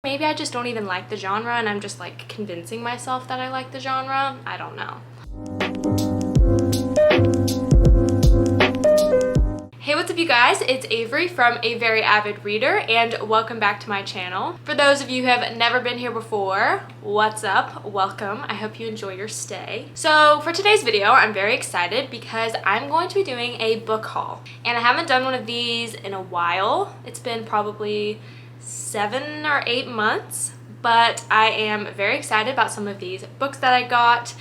Maybe I just don't even like the genre and I'm just like convincing myself that I like the genre. I don't know. Hey, what's up you guys? It's Avery from A Very Avid Reader and welcome back to my channel. For those of you who have never been here before, what's up? Welcome. I hope you enjoy your stay. So for today's video, I'm very excited because I'm going to be doing a book haul. And I haven't done one of these in a while. It's been probably 7 or 8 months, but I am very excited about some of these books that I got.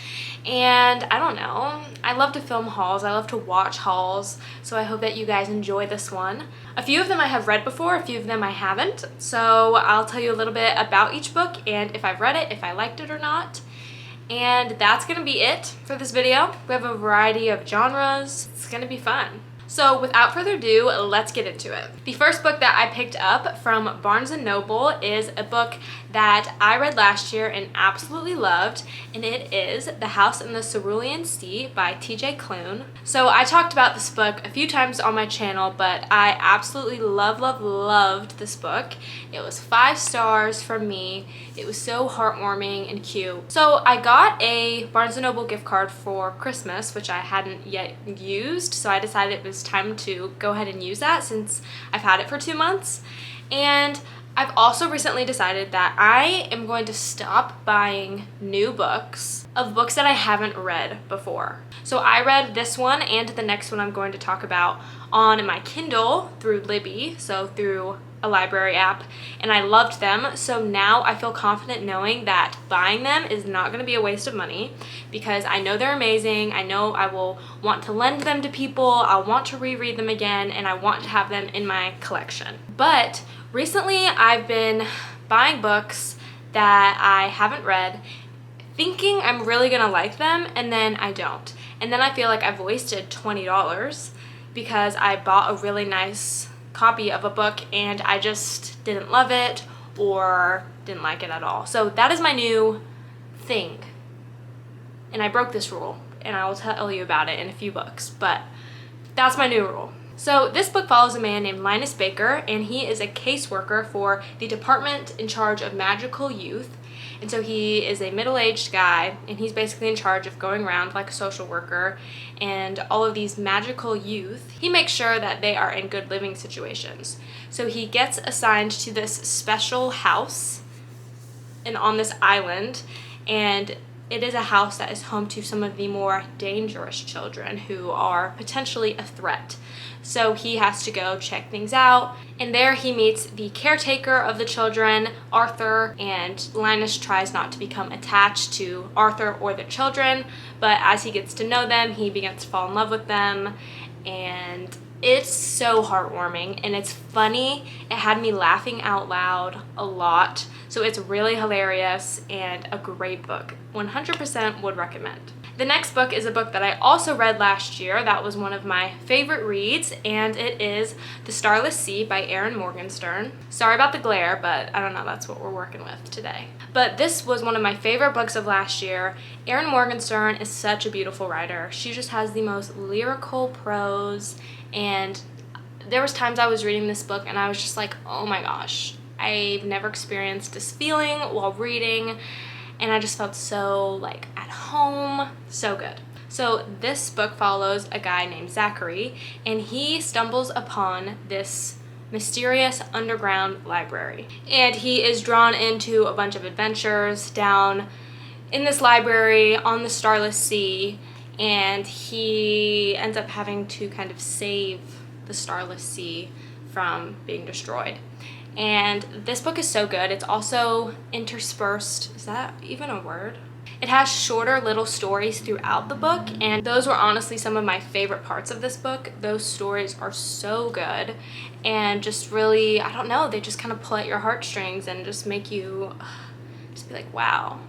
And I don't know, I love to film hauls, I love to watch hauls, so I hope that you guys enjoy this one. A few of them I have read before, a few of them I haven't, so I'll tell you a little bit about each book and if I've read it, if I liked it or not. And that's gonna be it for this video. We have a variety of genres, it's gonna be fun. So without further ado, let's get into it. The first book that I picked up from Barnes & Noble is a book that I read last year and absolutely loved, and it is The House in the Cerulean Sea by T.J. Klune. So I talked about this book a few times on my channel, but I absolutely loved this book. It was 5 stars from me. It was so heartwarming and cute. So I got a Barnes & Noble gift card for Christmas, which I hadn't yet used, so I decided it was time to go ahead and use that since I've had it for 2 months. And I've also recently decided that I am going to stop buying new books of books that I haven't read before. So I read this one and the next one I'm going to talk about on my Kindle through Libby, so through a library app, and I loved them. So now I feel confident knowing that buying them is not going to be a waste of money because I know they're amazing. I know I will want to lend them to people, I'll want to reread them again, and I want to have them in my collection. But recently I've been buying books that I haven't read thinking I'm really gonna like them, and then I don't. And then I feel like I've wasted $20 because I bought a really nice copy of a book and I just didn't love it or didn't like it at all. So that is my new thing. And I broke this rule and I will tell you about it in a few books, but that's my new rule. So this book follows a man named Linus Baker, and he is a caseworker for the department in charge of magical youth. And so he is a middle-aged guy, and he's basically in charge of going around like a social worker and all of these magical youth. He makes sure that they are in good living situations. So he gets assigned to this special house and on this island, and it is a house that is home to some of the more dangerous children who are potentially a threat. So he has to go check things out, and there he meets the caretaker of the children, Arthur, and Linus tries not to become attached to Arthur or the children, but as he gets to know them, he begins to fall in love with them, and it's so heartwarming and it's funny. It had me laughing out loud a lot, so it's really hilarious and a great book. 100% would recommend. The next book is a book that I also read last year. That was one of my favorite reads, and it is The Starless Sea by Erin Morgenstern. Sorry about the glare, but I don't know, that's what we're working with today. But this was one of my favorite books of last year. Erin Morgenstern is such a beautiful writer. She just has the most lyrical prose, and there was times I was reading this book and I was just like, oh my gosh, I've never experienced this feeling while reading, and I just felt so like at home. So good. So this book follows a guy named Zachary, and he stumbles upon this mysterious underground library, and he is drawn into a bunch of adventures down in this library on the Starless Sea, and he ends up having to kind of save the Starless Sea from being destroyed. And this book is so good. It's also interspersed, is that even a word? It has shorter little stories throughout the book, and those were honestly some of my favorite parts of this book. Those stories are so good and just really, I don't know, they just kind of pull at your heartstrings and just make you just be like, wow.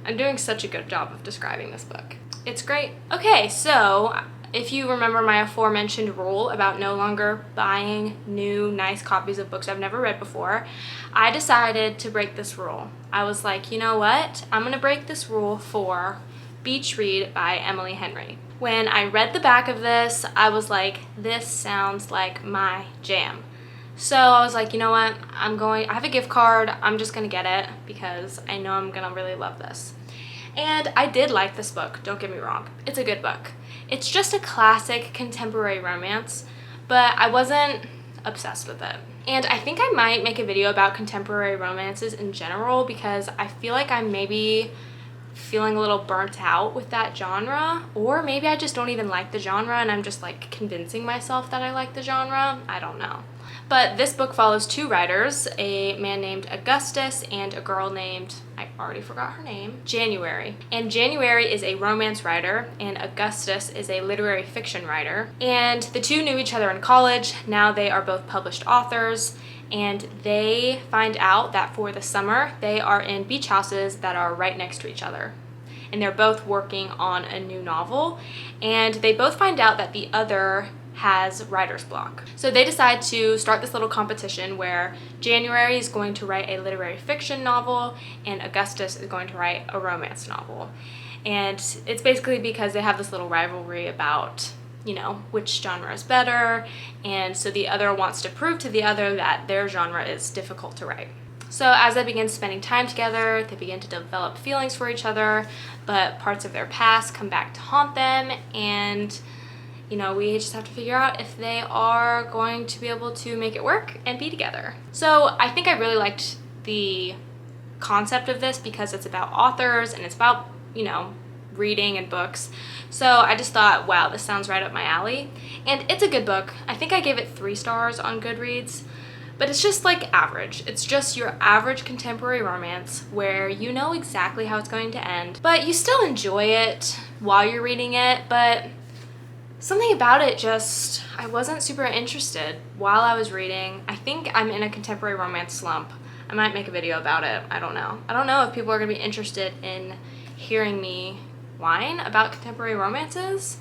I'm doing such a good job of describing this book. It's great. Okay, so if you remember my aforementioned rule about no longer buying new, nice copies of books I've never read before, I decided to break this rule. I was like, you know what? I'm gonna break this rule for Beach Read by Emily Henry. When I read the back of this, I was like, this sounds like my jam. So I was like, you know what, I have a gift card, I'm just gonna get it because I know I'm gonna really love this. And I did like this book, don't get me wrong. It's a good book. It's just a classic contemporary romance, but I wasn't obsessed with it. And I think I might make a video about contemporary romances in general because I feel like I'm maybe feeling a little burnt out with that genre, or maybe I just don't even like the genre and I'm just like convincing myself that I like the genre. I don't know. But this book follows two writers, a man named Augustus and a girl named, I already forgot her name, January. And January is a romance writer and Augustus is a literary fiction writer. And the two knew each other in college. Now they are both published authors, and they find out that for the summer they are in beach houses that are right next to each other. And they're both working on a new novel, and they both find out that the other has writer's block. So they decide to start this little competition where January is going to write a literary fiction novel and Augustus is going to write a romance novel. And it's basically because they have this little rivalry about, you know, which genre is better, and so the other wants to prove to the other that their genre is difficult to write. So as they begin spending time together, they begin to develop feelings for each other, but parts of their past come back to haunt them, and you know, we just have to figure out if they are going to be able to make it work and be together. So I think I really liked the concept of this because it's about authors and it's about, you know, reading and books. So I just thought, wow, this sounds right up my alley. And it's a good book. I think I gave it 3 stars on Goodreads, but it's just like average. It's just your average contemporary romance where you know exactly how it's going to end, but you still enjoy it while you're reading it, but something about it just, I wasn't super interested while I was reading. I think I'm in a contemporary romance slump. I might make a video about it. I don't know. I don't know if people are going to be interested in hearing me whine about contemporary romances,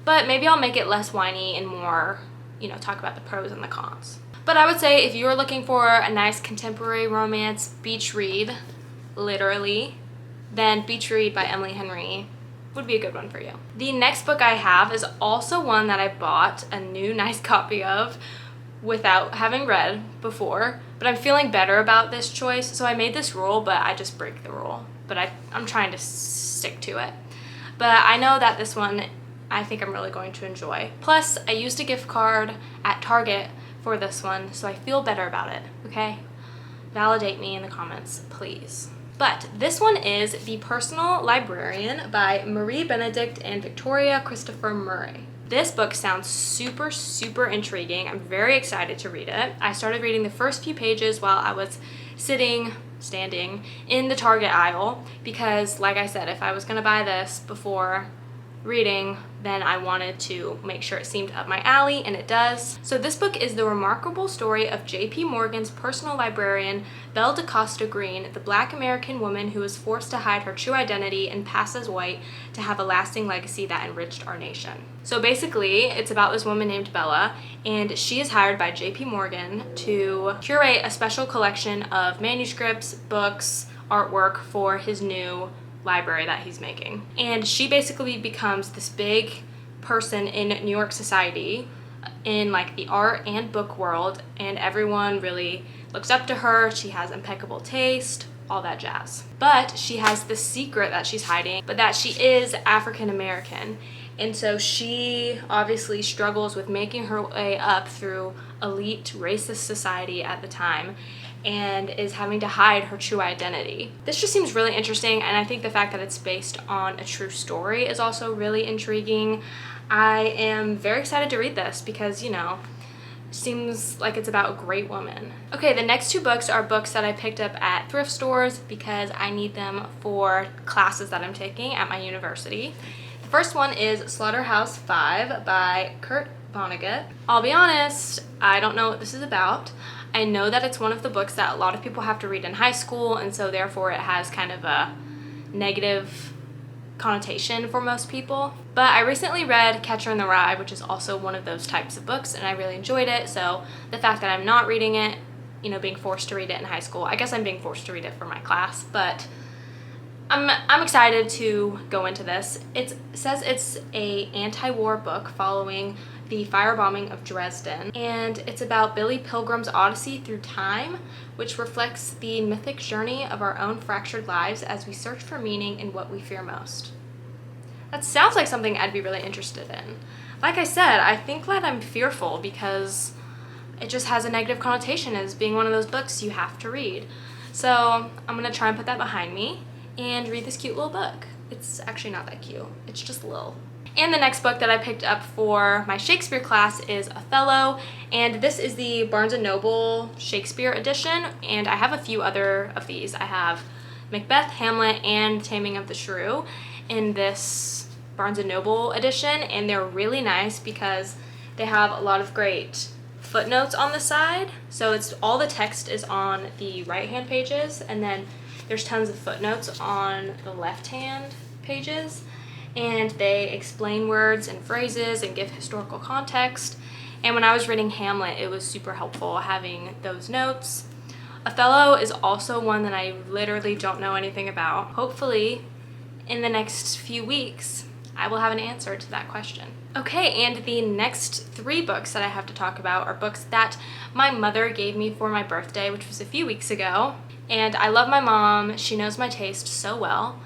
but maybe I'll make it less whiny and more, you know, talk about the pros and the cons. But I would say if you are looking for a nice contemporary romance beach read, literally, then Beach Read by Emily Henry would be a good one for you. The next book I have is also one that I bought a new nice copy of without having read before, but I'm feeling better about this choice, so I made this rule, but I just break the rule. But I'm trying to stick to it. But I know that this one I think I'm really going to enjoy. Plus, I used a gift card at Target for this one, so I feel better about it, okay? Validate me in the comments, please. But this one is The Personal Librarian by Marie Benedict and Victoria Christopher Murray. This book sounds super, super intriguing. I'm very excited to read it. I started reading the first few pages while I was standing in the Target aisle because, like I said, if I was gonna buy this before reading, then I wanted to make sure it seemed up my alley, and it does. So this book is the remarkable story of J.P. Morgan's personal librarian, Belle DaCosta Green, the Black American woman who was forced to hide her true identity and pass as white to have a lasting legacy that enriched our nation. So basically, it's about this woman named Bella, and she is hired by J.P. Morgan to curate a special collection of manuscripts, books, artwork for his new library that he's making. And she basically becomes this big person in New York society in like the art and book world, and everyone really looks up to her. She has impeccable taste, all that jazz. But she has this secret that she's hiding, but that she is African American. And so she obviously struggles with making her way up through elite racist society at the time and is having to hide her true identity. This just seems really interesting, and I think the fact that it's based on a true story is also really intriguing. I am very excited to read this because, you know, it seems like it's about a great woman. Okay, the next 2 books are books that I picked up at thrift stores because I need them for classes that I'm taking at my university. The first one is Slaughterhouse-Five by Vonnegut. I'll be honest, I don't know what this is about. I know that it's one of the books that a lot of people have to read in high school, and so therefore it has kind of a negative connotation for most people. But I recently read Catcher in the Rye, which is also one of those types of books, and I really enjoyed it. So the fact that I'm not reading it, you know, being forced to read it in high school, I guess I'm being forced to read it for my class, but I'm excited to go into this. It says it's a anti-war book following the firebombing of Dresden, and it's about Billy Pilgrim's odyssey through time, which reflects the mythic journey of our own fractured lives as we search for meaning in what we fear most. That sounds like something I'd be really interested in. Like I said, I think that I'm fearful because it just has a negative connotation as being one of those books you have to read. So I'm gonna try and put that behind me and read this cute little book. It's actually not that cute, it's just little. And the next book that I picked up for my Shakespeare class is Othello, and this is the Barnes & Noble Shakespeare edition, and I have a few other of these. I have Macbeth, Hamlet, and Taming of the Shrew in this Barnes & Noble edition, and they're really nice because they have a lot of great footnotes on the side. So it's all the text is on the right-hand pages, and then there's tons of footnotes on the left-hand pages, and they explain words and phrases and give historical context. And when I was reading Hamlet, it was super helpful having those notes. Othello is also one that I literally don't know anything about. Hopefully, in the next few weeks, I will have an answer to that question. Okay, and the next 3 books that I have to talk about are books that my mother gave me for my birthday, which was a few weeks ago. And I love my mom. She knows my taste so well.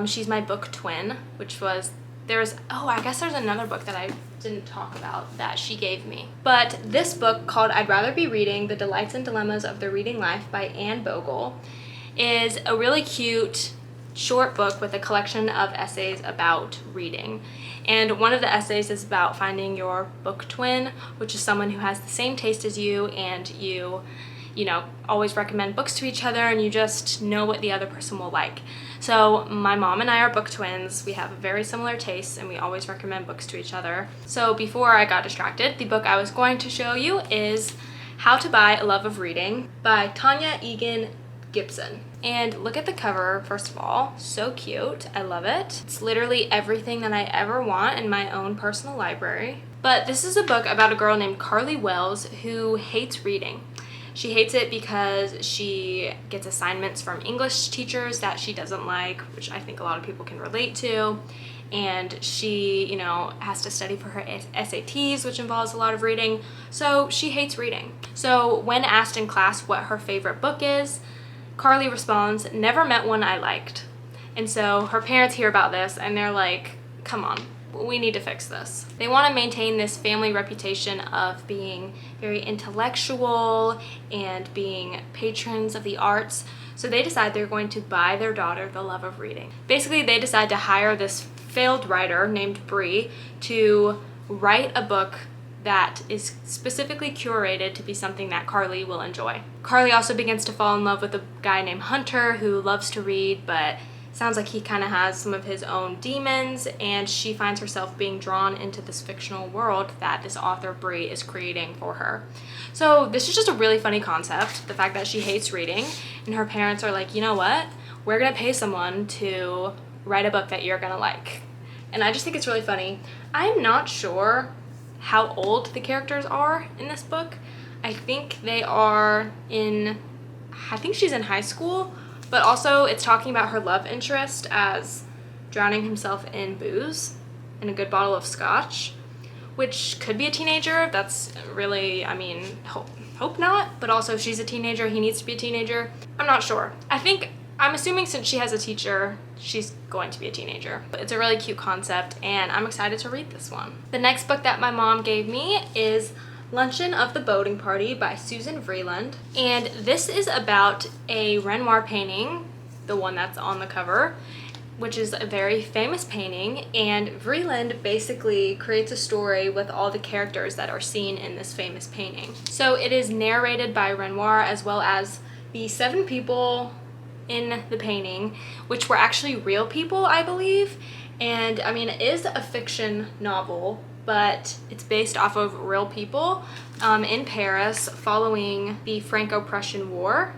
She's my book twin, which was, I guess there's another book that I didn't talk about that she gave me. But this book called I'd Rather Be Reading, The Delights and Dilemmas of the Reading Life by Anne Bogel is a really cute short book with a collection of essays about reading. And one of the essays is about finding your book twin, which is someone who has the same taste as you, and you always recommend books to each other, and you just know what the other person will like. So my mom and I are book twins. We have very similar tastes, and we always recommend books to each other. So before I got distracted, the book I was going to show you is How to Buy a Love of Reading by Tanya, Egan, Gibson. And look at the cover, first of all. So cute. I love it. It's literally everything that I ever want in my own personal library. But this is a book about a girl named Carly Wells who hates reading. She hates it because she gets assignments from English teachers that she doesn't like, which I think a lot of people can relate to. And she, has to study for her SATs, which involves a lot of reading. So she hates reading. So when asked in class what her favorite book is, Carly responds, "Never met one I liked." And so her parents hear about this and they're like, come on, we need to fix this. They want to maintain this family reputation of being very intellectual and being patrons of the arts. So they decide they're going to buy their daughter the love of reading. Basically, they decide to hire this failed writer named Bree to write a book that is specifically curated to be something that Carly will enjoy. Carly also begins to fall in love with a guy named Hunter who loves to read, but sounds like he kind of has some of his own demons, and she finds herself being drawn into this fictional world that this author Bree is creating for her. So this is just a really funny concept, the fact that she hates reading, and her parents are like, you know what? We're gonna pay someone to write a book that you're gonna like. And I just think it's really funny. I'm not sure how old the characters are in this book. I think she's in high school, but also it's talking about her love interest as drowning himself in booze and a good bottle of scotch, which could be a teenager. That's really, hope not, but also if she's a teenager, he needs to be a teenager. I'm not sure. I'm assuming since she has a teacher, she's going to be a teenager. But it's a really cute concept, and I'm excited to read this one. The next book that my mom gave me is Luncheon of the Boating Party by Susan Vreeland. And this is about a Renoir painting, the one that's on the cover, which is a very famous painting. And Vreeland basically creates a story with all the characters that are seen in this famous painting. So it is narrated by Renoir as well as the 7 people in the painting, which were actually real people, I believe. And it is a fiction novel, but it's based off of real people in Paris following the Franco-Prussian War.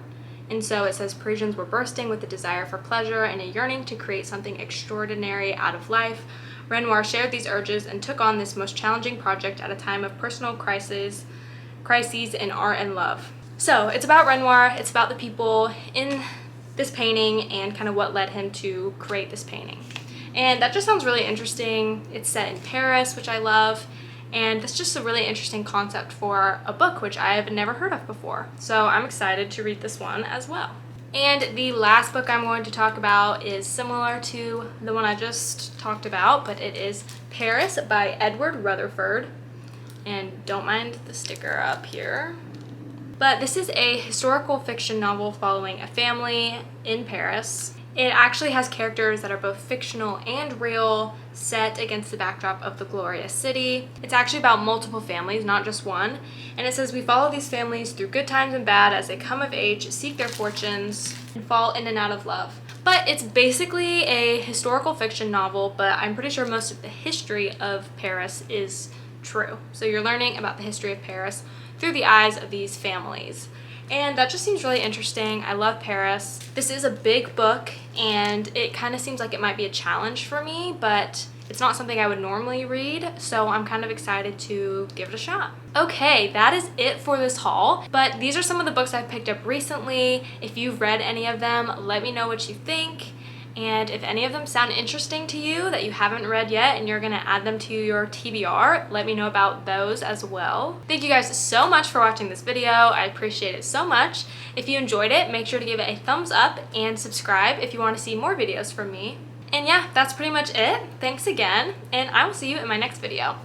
And so it says Parisians were bursting with a desire for pleasure and a yearning to create something extraordinary out of life. Renoir shared these urges and took on this most challenging project at a time of personal crises in art and love. So it's about Renoir, it's about the people in this painting and kind of what led him to create this painting. And that just sounds really interesting. It's set in Paris, which I love, and that's just a really interesting concept for a book which I have never heard of before. So I'm excited to read this one as well. And the last book I'm going to talk about is similar to the one I just talked about, but it is Paris by Edward Rutherfurd. And don't mind the sticker up here. But this is a historical fiction novel following a family in Paris. It actually has characters that are both fictional and real, set against the backdrop of the glorious city. It's actually about multiple families, not just one. And it says we follow these families through good times and bad as they come of age, seek their fortunes, and fall in and out of love. But it's basically a historical fiction novel, but I'm pretty sure most of the history of Paris is true. So you're learning about the history of Paris through the eyes of these families. And that just seems really interesting. I love Paris. This is a big book and it kind of seems like it might be a challenge for me, but it's not something I would normally read, so I'm kind of excited to give it a shot. Okay, that is it for this haul, but these are some of the books I've picked up recently. If you've read any of them, let me know what you think. And if any of them sound interesting to you that you haven't read yet and you're gonna add them to your TBR, let me know about those as well. Thank you guys so much for watching this video. I appreciate it so much. If you enjoyed it, make sure to give it a thumbs up and subscribe if you want to see more videos from me. And yeah, that's pretty much it. Thanks again, and I will see you in my next video.